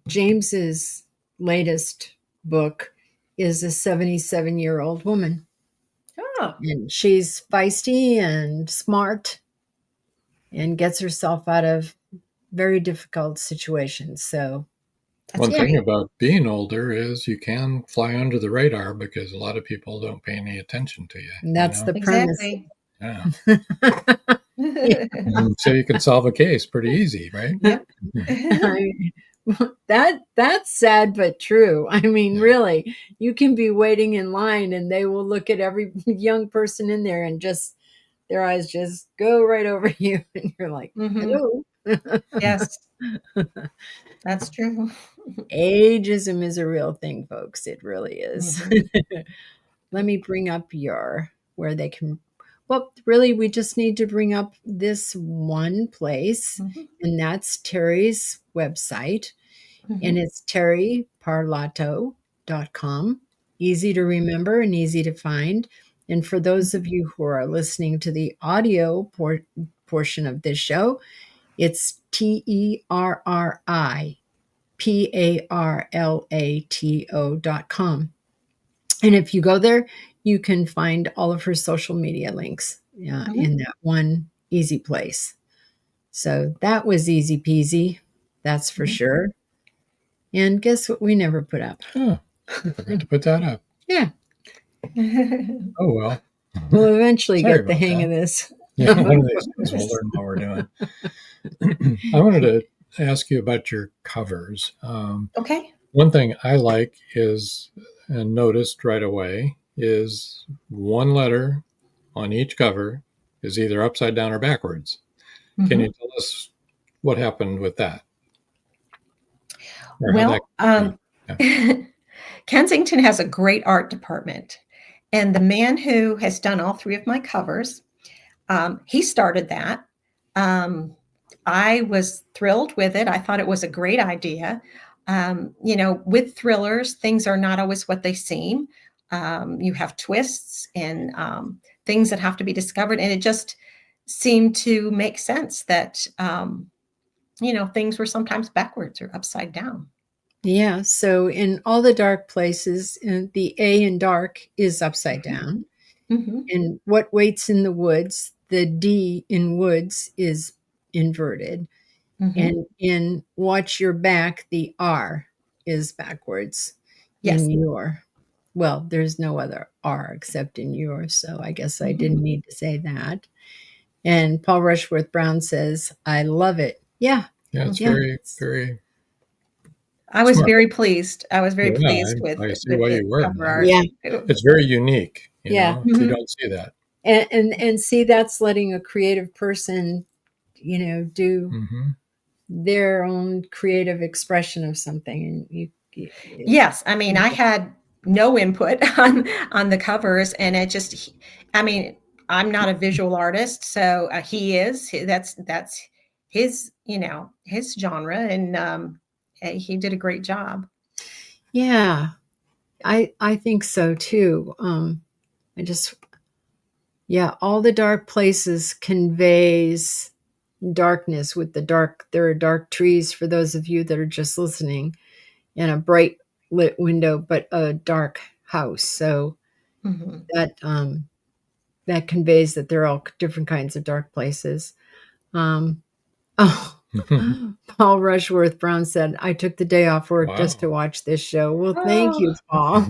James's latest book is a 77-year-old woman. Oh. And she's feisty and smart and gets herself out of very difficult situations. So One thing about being older is you can fly under the radar because a lot of people don't pay any attention to you. that's the premise. Exactly. Yeah. So you can solve a case pretty easy, right? Yep. That's sad but true. I mean, really, you can be waiting in line and they will look at every young person in there and just their eyes just go right over you and you're like, hello. Yes, that's true. Ageism is a real thing, folks. It really is. Let me bring up where they can. Well, really, we just need to bring up this one place, and that's Terri's website. And it's terriparlato.com. Easy to remember and easy to find. And for those of you who are listening to the audio portion of this show, it's TerriParlato.com. And if you go there, you can find all of her social media links in that one easy place. So that was easy peasy. That's for sure. And guess what we never put up? Oh, I forgot to put that up. Yeah. Oh, well. We'll eventually Sorry get the about hang that. of this. Yeah, one of these days we'll learn what we're doing. I wanted to ask you about your covers. Okay. One thing I like is, and noticed right away, is one letter on each cover is either upside down or backwards. Can you tell us what happened with that? Well, Kensington has a great art department. And the man who has done all three of my covers, he started that. I was thrilled with it. I thought it was a great idea. With thrillers, things are not always what they seem. You have twists and things that have to be discovered. And it just seemed to make sense that, things were sometimes backwards or upside down. Yeah. So in all the dark places, the A in dark is upside down. And what waits in the woods, the D in woods is inverted. And in watch your back, the R is backwards in your. Well, there's no other R except in yours. So I guess I didn't need to say that. And Paul Rushworth Brown says, I love it. Yeah. Yeah, it's very, very. I was very pleased. I was very pleased with. I see why you were. Cover art. Yeah. It's very unique. You know? You don't see that. And see, that's letting a creative person, do their own creative expression of something. And yes, I mean, I had no input on the covers, and it just, I'm not a visual artist, so he is. That's his, his genre, and he did a great job. Yeah, I think so too. All the dark places conveys darkness with the dark. There are dark trees for those of you that are just listening, and a bright lit window, but a dark house. So that conveys that they're all different kinds of dark places. Paul Rushworth Brown said, I took the day off work just to watch this show. Well, thank you, Paul.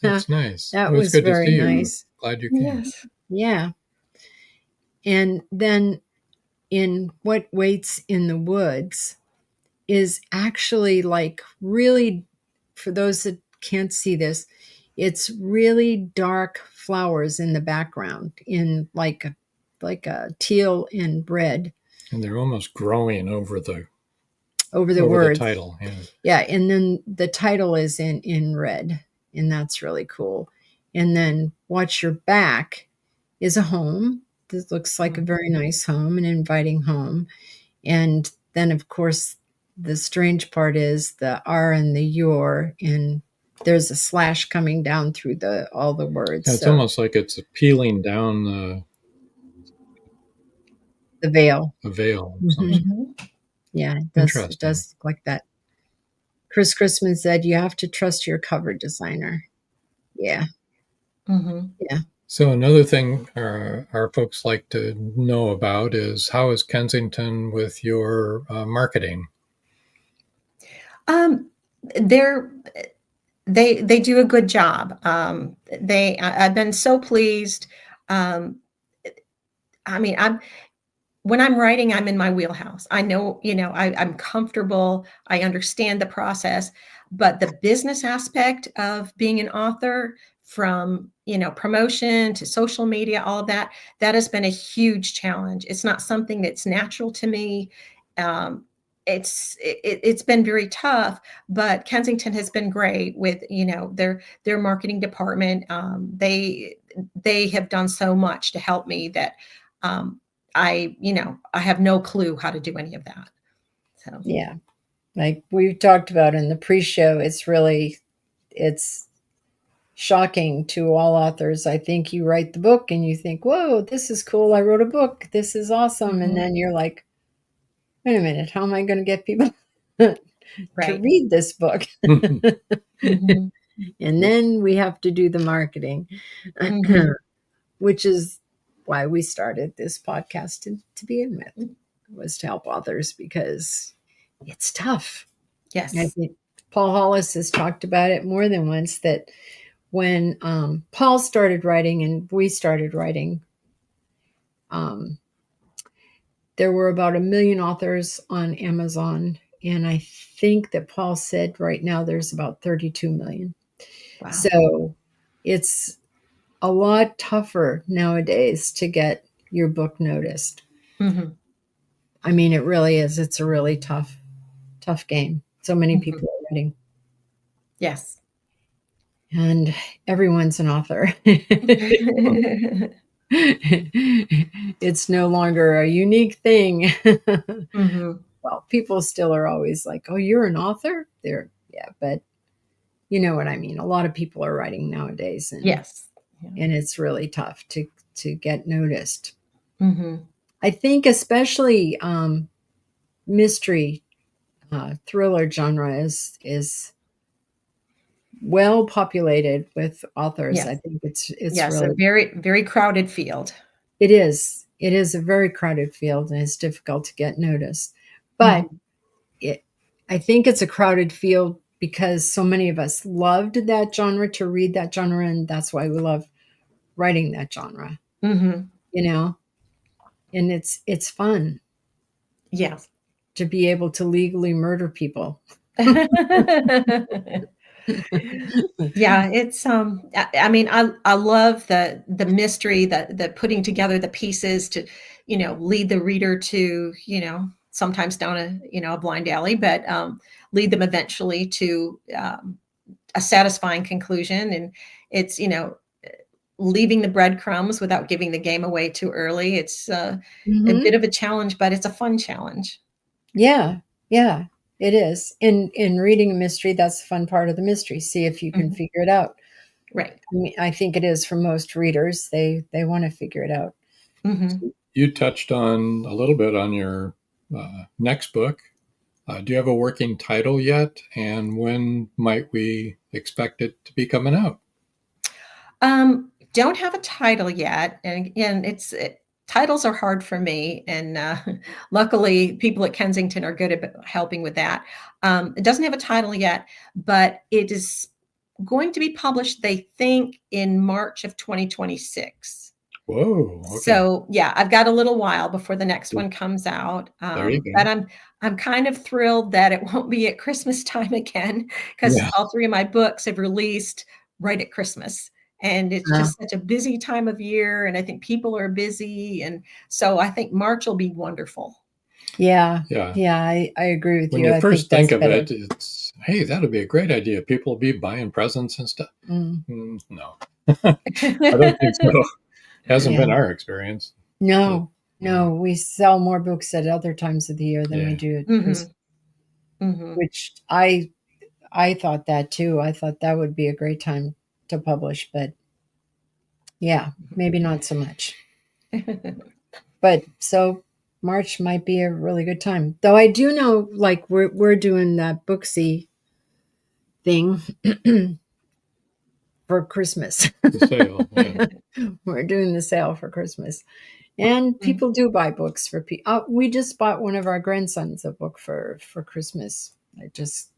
That's nice. That was good very to see nice. You. Glad you came. Yes. Yeah. And then in What Waits in the Woods is actually like really, for those that can't see this, it's really dark flowers in the background in like a teal and red. And they're almost growing over the words. The title. Yeah. And then the title is in red, and that's really cool. And then Watch Your Back is a home. This looks like a very nice home, an inviting home. And then, of course, the strange part is the R and the your, and there's a slash coming down through all the words. Yeah, it's almost like it's peeling down the veil. A veil. Yeah, it does look like that. Chris Christman said, you have to trust your cover designer. Yeah. So So another thing our folks like to know about is how is Kensington with your marketing? They're they do a good job. I've been so pleased. Um, I mean, when I'm writing, I'm in my wheelhouse. I know, I'm comfortable. I understand the process, but the business aspect of being an author, from, promotion to social media, all of that, that has been a huge challenge. It's not something that's natural to me. Um, it's been very tough, but Kensington has been great with, their marketing department. They have done so much to help me that, um, I have no clue how to do any of that. So, Yeah. Like we talked about in the pre-show, it's shocking to all authors. I think you write the book and you think, whoa, this is cool. I wrote a book. This is awesome. And then you're like, wait a minute, how am I going to get people to right. read this book? Mhm. And then we have to do the marketing, Mhm. which is why we started this podcast to begin with, was to help authors because it's tough. Yes. I think Paul Hollis has talked about it more than once, that when Paul started writing and we started writing, there were about 1 million authors on Amazon. And I think that Paul said right now there's about 32 million. Wow. So it's a lot tougher nowadays to get your book noticed. Mhm. I mean, it really is. It's a really tough game. So many Mhm. people are writing. Yes. And everyone's an author. It's no longer a unique thing. Mhm. Well, people still are always like, oh, you're an author? Yeah, but you know what I mean. A lot of people are writing nowadays, and Yes. Yeah. and it's really tough to get noticed. Mhm. I think especially mystery thriller genre is well populated with authors. I Yes. think it's Yes, a really, very, very crowded field. it is. It is a very crowded field, and it's difficult to get noticed. But Mhm. I think it's a crowded field because so many of us loved that genre, to read that genre, and that's why we love writing that genre. Mhm. And it's fun Yes. to be able to legally murder people. Yeah, it's I mean, I love the mystery, the putting together the pieces to, lead the reader to, sometimes down a blind alley, but lead them eventually to a satisfying conclusion. And it's, leaving the breadcrumbs without giving the game away too early. It's a bit of a challenge, but it's a fun challenge. Yeah, yeah, it is. In reading a mystery, that's the fun part of the mystery. See if you can Mhm. figure it out. Right. I mean, I think it is for most readers. They want to figure it out. Mhm. You touched on a little bit on your next book. Do you have a working title yet? And when might we expect it to be coming out? Don't have a title yet, and again, titles are hard for me, and luckily, people at Kensington are good at helping with that. It doesn't have a title yet, but it is going to be published, they think, in March of 2026. Whoa. Okay. So yeah, I've got a little while before the next one comes out. There you go. But I'm kind of thrilled that it won't be at Christmas time again, because Yeah. all 3 of my books have released right at Christmas. And it's just such a busy time of year, and I think people are busy. And so I think March will be wonderful. Yeah. Yeah. Yeah, I agree with When you. you I first think think that's of better. it, it's, hey, that'd be a great idea. People will be buying presents and stuff. No, I don't think so. Hasn't Yeah. been our experience. No, we sell more books at other times of the year than we Yeah. do at Mhm. Christmas, Mhm. which I thought that too. I thought that would be a great time to publish, but yeah, maybe not so much. But so March might be a really good time. Though I do know, like, we're doing that Booksy thing for Christmas. The sale. Yeah. We're doing the sale for Christmas. And people do buy books for people. We just bought one of our grandsons a book for Christmas. I just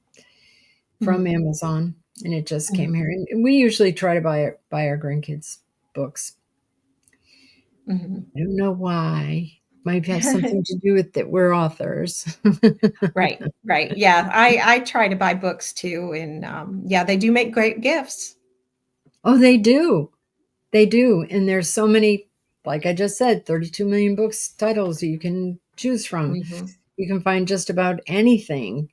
from Amazon, and it just came here. And we usually try to buy our grandkids books. I don't know why. Might have something to do with that we're authors. Right. Yeah, I try to buy books too, and yeah, they do make great gifts. Oh, they do. They do. And there's so many, like I just said, 32 million books, titles you can choose from. You can find just about anything,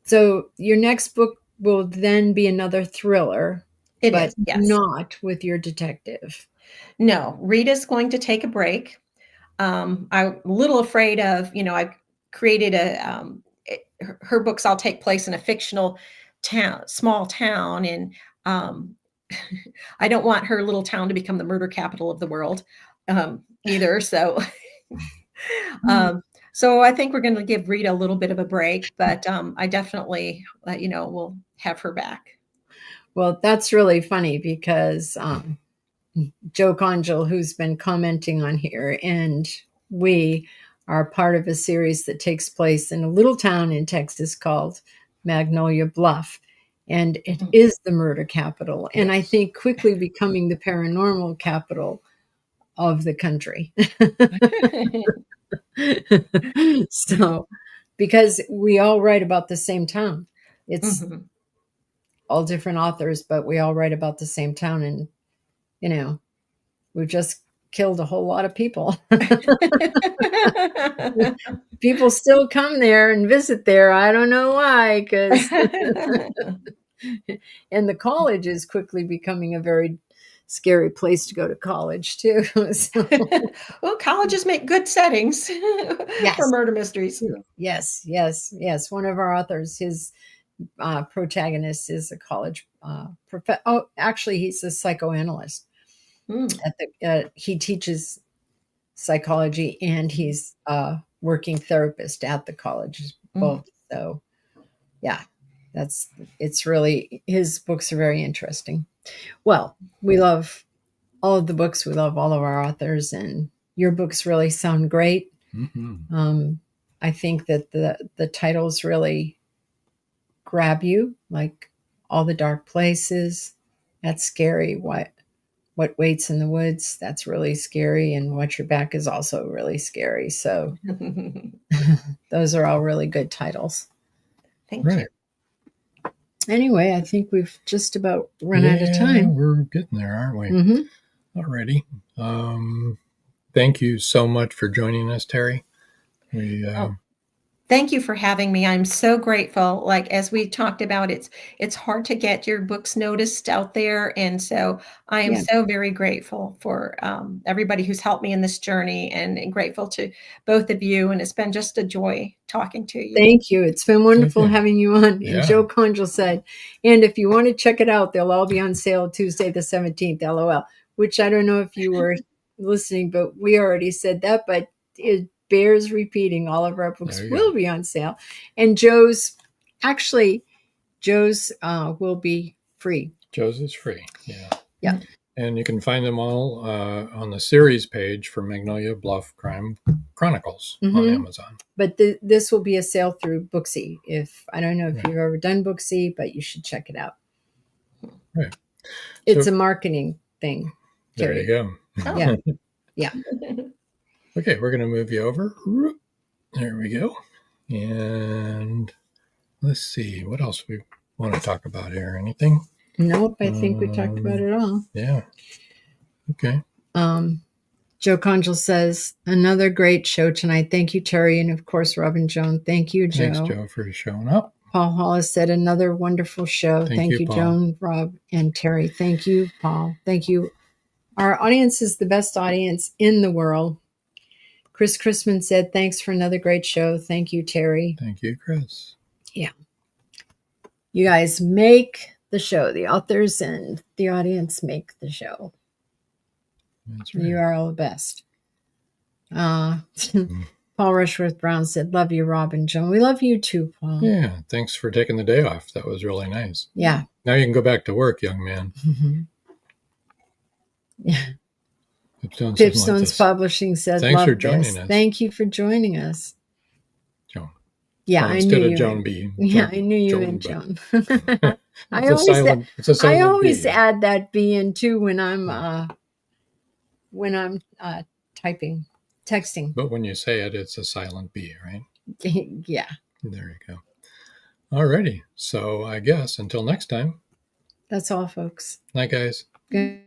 So your next book will then be another thriller, but yes. not with your detective. No, Rita's going to take a break. I'm a little afraid of, I've created her books all take place in a fictional small town. And I don't want her little town to become the murder capital of the world either. So, so I think we're going to give Rita a little bit of a break, but I definitely, will have her back. Well, that's really funny because Joe Conjal, who's been commenting on here, and we are part of a series that takes place in a little town in Texas called Magnolia Bluff. And it is the murder capital. And I think quickly becoming the paranormal capital of the country. So, because we all write about the same town. It's all different authors, but we all write about the same town. And, we've just killed a whole lot of people. People still come there and visit there. I don't know why, because and the college is quickly becoming a very scary place to go to college too. So. Well, colleges make good settings for murder mysteries. Yes. One of our authors, his protagonist is a college professor. Oh, actually, he's a psychoanalyst. He teaches psychology and he's a working therapist at the college both. So yeah, it's really, his books are very interesting. Well, we love all of the books. We love all of our authors, and your books really sound great. I think that the titles really grab you, like All the Dark Places. That's scary. What Waits in the Woods, that's really scary. And Watch Your Back is also really scary. So those are all really good titles. Thank you. Anyway, I think we've just about run out of time. We're getting there, aren't we? Alrighty. Thank you so much for joining us, Terri. Thank you for having me. I'm so grateful. Like, as we talked about, it's hard to get your books noticed out there. And so I am so very grateful for everybody who's helped me in this journey, and grateful to both of you. And it's been just a joy talking to you. Thank you. It's been wonderful having you on. And Joe Conjal said, and if you want to check it out, they'll all be on sale Tuesday the 17th, LOL, which I don't know if you were listening, but we already said that, but it bears repeating. All of our books will be on sale, and Joe's will be free. Joe's is free. Yeah. And you can find them all on the series page for Magnolia Bluff Crime Chronicles on Amazon. But this will be a sale through Booksy. I don't know if you've ever done Booksy, but you should check it out. Right. It's a marketing thing. There you go. Yeah. Okay, we're going to move you over. There we go. And let's see, what else we want to talk about here? Anything? Nope, I think we talked about it all. Yeah. Okay. Joe Conjal says, another great show tonight. Thank you, Terri. And of course, Robin Joan. Thank you, Joe. Thanks, Joe, for showing up. Paul Hollis said, another wonderful show. Thank you, Joan, Rob, and Terri. Thank you, Paul. Thank you. Our audience is the best audience in the world. Chris Chrisman said, thanks for another great show. Thank you, Terri. Thank you, Chris. Yeah. You guys make the show. The authors and the audience make the show. That's right. You are all the best. Paul Rushworth Brown said, love you, Rob and Joan. We love you too, Paul. Yeah, thanks for taking the day off. That was really nice. Yeah. Now you can go back to work, young man. Mm-hmm. Yeah. Pipstone's Publishing said, thanks love for joining this. us. Thank you for joining us. Joan. Yeah, well, I instead knew of you. Joan B. Yeah, I knew you Joan, and Joan. It's a silent I always B. add that B in too when I'm texting. But when you say it, it's a silent B, right? Yeah. There you go. Alrighty. So I guess until next time. That's all, folks. Night, guys. Good.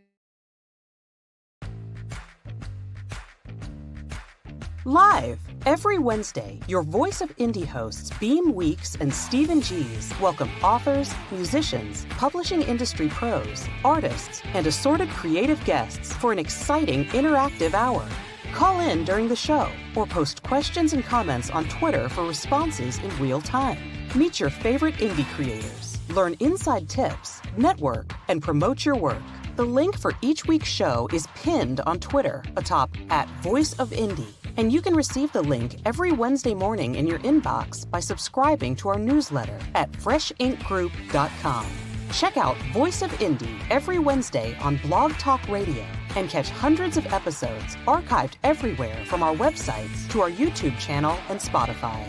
Live every Wednesday, your Voice of Indie hosts Beam Weeks and Stephen Gees welcome authors, musicians, publishing industry pros, artists, and assorted creative guests for an exciting interactive hour. Call in during the show or post questions and comments on Twitter for responses in real time. Meet your favorite indie creators, learn inside tips, network, and promote your work. The link for each week's show is pinned on Twitter atop @VoiceOfIndie. And you can receive the link every Wednesday morning in your inbox by subscribing to our newsletter at freshinkgroup.com. Check out Voice of Indie every Wednesday on Blog Talk Radio and catch hundreds of episodes archived everywhere from our websites to our YouTube channel and Spotify.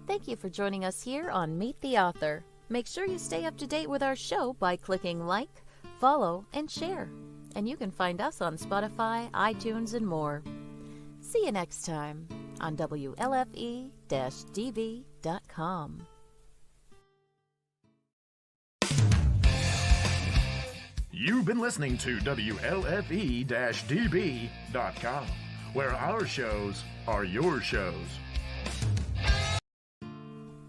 Thank you for joining us here on Meet the Author. Make sure you stay up to date with our show by clicking like, follow, and share. And you can find us on Spotify, iTunes, and more. See you next time on WLFE-DB.com. You've been listening to WLFE-DB.com, where our shows are your shows.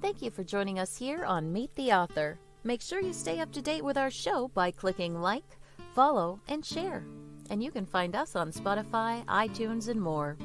Thank you for joining us here on Meet the Author. Make sure you stay up to date with our show by clicking like, follow, and share. And you can find us on Spotify, iTunes, and more.